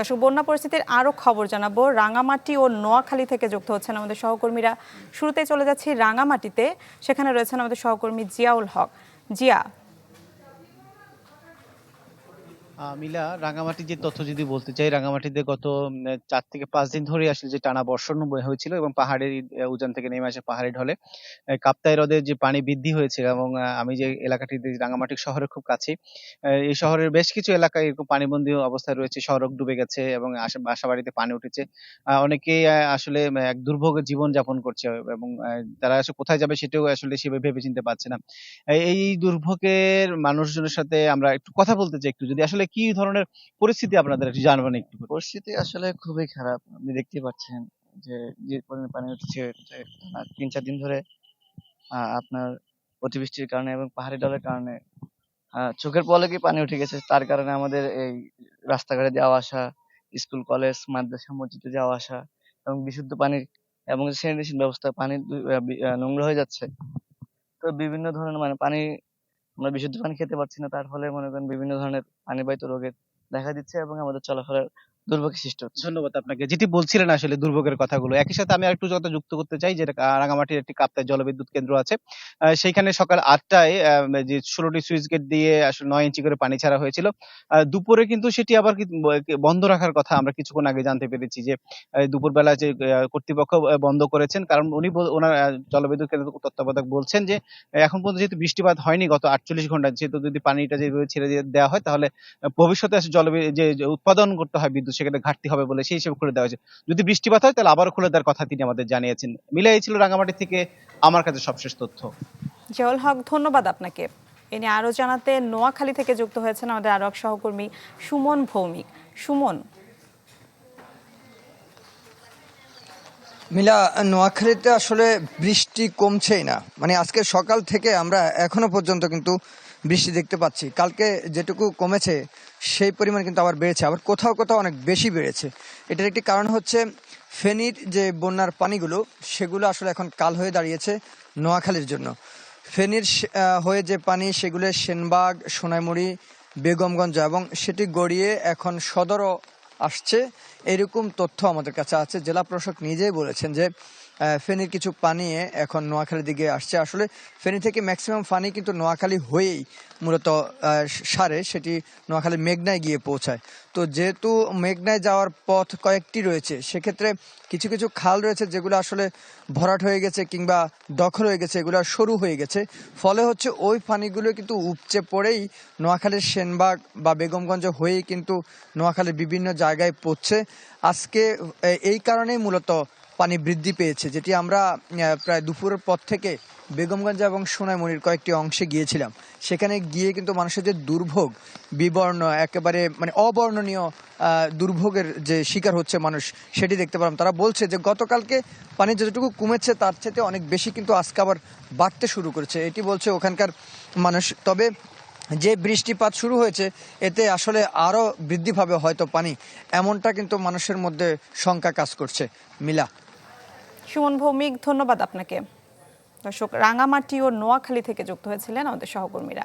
দর্শক, বন্যা পরিস্থিতির আরও খবর জানাবো। রাঙামাটি ও নোয়াখালী থেকে যুক্ত হচ্ছেন আমাদের সহকর্মীরা। শুরুতেই চলে যাচ্ছি রাঙামাটিতে, সেখানে রয়েছেন আমাদের সহকর্মী জিয়াউল হক। জিয়া, মিলা, রাঙামাটির যে তথ্য যদি বলতে চাই, রাঙামাটিতে গত ৪ থেকে ৫ দিন ধরে আসলে যে টানা বর্ষণ হয়েছিল এবং পাহাড়ের উজান থেকে নেমে আসে পাহাড়ি ঢলে কাপ্তাই হ্রদের যে পানি বৃদ্ধি হয়েছে এবং আমি যে এলাকাটিতে রাঙামাটি শহরের খুব কাছে, এই শহরের বেশ কিছু এলাকায় এরকম পানিবন্দী অবস্থায় রয়েছে, সড়ক ডুবে গেছে এবং বাসাবাড়িতে পানি উঠেছে। অনেকেই আসলে এক দুর্ভোগের জীবন যাপন করছে এবং তারা আসলে কোথায় যাবে সেটাও আসলে সেভাবে ভেবে চিনতে পারছে না। এই দুর্ভোগের মানুষজনের সাথে আমরা একটু কথা বলতে চাই। একটু যদি আসলে কি ধরনের পরিস্থিতি আপনাদের একটু জানবেন একটু করে। পরিস্থিতি আসলে খুবই খারাপ। আপনি দেখতেই পাচ্ছেন যে পরিমাণে পানি উঠছে, যে টানা ৩-৪ দিন ধরে আপনার অতিবৃষ্টির কারণে এবং পাহাড়ি ঢলের কারণে চোখের পলকেই পানি উঠে গেছে। তার কারণে আমাদের এই রাস্তাঘাটে যাওয়া আসা, স্কুল, কলেজ, মাদ্রাসা, মসজিদে যাওয়া আসা এবং বিশুদ্ধ পানি এবং স্যানিটেশন ব্যবস্থা পানি নোংরা হয়ে যাচ্ছে। তো বিভিন্ন ধরনের পানি আমরা বিশুদ্ধ পানি খেতে পারছি না। তার ফলে মনে করেন বিভিন্ন ধরনের পানিবাহিত রোগের দেখা দিচ্ছে এবং আমাদের চলাফেরার দুর্ভোগের সৃষ্টি হচ্ছে। ধন্যবাদ আপনাকে। যেটি বলছিলেন আসলে দুর্ভোগের কথাগুলো। একই সাথে আমি আরেকটু কথা যুক্ত করতে চাই, যেটা রাঙামাটির একটি কাপ্তাই জলবিদ্যুৎ কেন্দ্র আছে। সেইখানে সকাল ৮ টায় যে ১৬ টি সুইচ গেট দিয়ে আসলে ৯ ইঞ্চি করে পানি ছাড়া হয়েছিল। দুপুরে কিন্তু সেটি আবার বন্ধ রাখার কথা আমরা কিছুক্ষণ আগে জানতে পেরেছি যে দুপুরবেলা যে কর্তৃপক্ষ বন্ধ করেছেন। কারণ উনি ওনার জলবিদ্যুৎ কেন্দ্রের তত্ত্বাবধায়ক বলছেন যে এখন পর্যন্ত যেহেতু বৃষ্টিপাত হয়নি গত ৪৮ ঘন্টায়, সেহেতু যদি পানিটা যেভাবে ছেড়ে দেওয়া হয় তাহলে ভবিষ্যতে আসলে যে উৎপাদন করতে হয় বিদ্যুৎ, সেখানে ঘাটতি হবে বলে সেই হিসেবে খুলে দেওয়া হয়েছে। যদি বৃষ্টিপাত হয় তাহলে আবারও খুলে দেওয়ার কথা তিনি আমাদের জানিয়েছেন। মিলাই ছিল রাঙামাটি থেকে আমার কাছে সবশেষ তথ্য। জিয়াউল হক, ধন্যবাদ আপনাকে। এ নিয়ে আরও জানাতে নোয়াখালী থেকে যুক্ত হয়েছেন আমাদের আরও এক সহকর্মী সুমন ভৌমিক। সুমন, মিলা, নোয়াখালীতে আসলে বৃষ্টি কমছেই না। আজকে সকাল থেকে আমরা এখনো পর্যন্ত কিন্তু বৃষ্টি দেখতে পাচ্ছি। কালকে যেটুকু কমেছে সেই পরিমাণ কিন্তু আবার বেড়েছে, আবার কোথাও কোথাও অনেক বেশি বেড়েছে। এটার একটি কারণ হচ্ছে ফেনীর যে বন্যার পানিগুলো সেগুলো আসলে এখন কাল হয়ে দাঁড়িয়েছে নোয়াখালীর জন্য। ফেনীর হয়ে যে পানি সেগুলো সেনবাগ, সোনাইমুড়ি, বেগমগঞ্জ এবং সেটি গড়িয়ে এখন সদরও আসছে, এরকম তথ্য আমাদের কাছে আছে। জেলা প্রশাসক নিজেই বলেছেন যে ফেনীর কিছু পানি এখন নোয়াখালীর দিকে আসছে। আসলে ফেনী থেকে ম্যাক্সিমাম পানি কিন্তু নোয়াখালী হয়েই মূলত সারে, সেটি নোয়াখালী মেঘনায় গিয়ে পৌঁছায়। তো যেহেতু মেঘনায় যাওয়ার পথ কয়েকটি রয়েছে, সেক্ষেত্রে কিছু কিছু খাল রয়েছে যেগুলো আসলে ভরাট হয়ে গেছে কিংবা দখল হয়ে গেছে, এগুলো সরু হয়ে গেছে। ফলে হচ্ছে ওই পানিগুলো কিন্তু উপচে পড়েই নোয়াখালীর সেনবাগ বা বেগমগঞ্জ হয়েই কিন্তু নোয়াখালীর বিভিন্ন জায়গায় পড়ছে। আজকে এই কারণেই মূলত পানি বৃদ্ধি পেয়েছে, যেটি আমরা প্রায় দুপুরের পর থেকে বেগমগঞ্জ এবং সোনাইমুড়ির কয়েকটি অংশে গিয়েছিলাম। সেখানে গিয়ে কিন্তু মানুষের যে দুর্ভোগ, বিবর্ণ একেবারে অবর্ণনীয় দুর্ভোগের যে শিকার হচ্ছে মানুষ, সেটি দেখতে পেলাম। তারা বলছে যে গতকালকে পানি যতটুকু কমেছে তার চাইতে অনেক বেশি কিন্তু আজকে আবার বাড়তে শুরু করেছে, এটি বলছে ওখানকার মানুষ। তবে যে বৃষ্টিপাত শুরু হয়েছে এতে আসলে আরও বৃদ্ধি পাবে হয়তো পানি, এমনটা কিন্তু মানুষের মধ্যে শঙ্কা কাজ করছে। মিলা। সুমন ভৌমিক, ধন্যবাদ আপনাকে। দর্শক, রাঙামাটি ও নোয়াখালী থেকে যুক্ত হয়েছিলেন আমাদের সহকর্মীরা।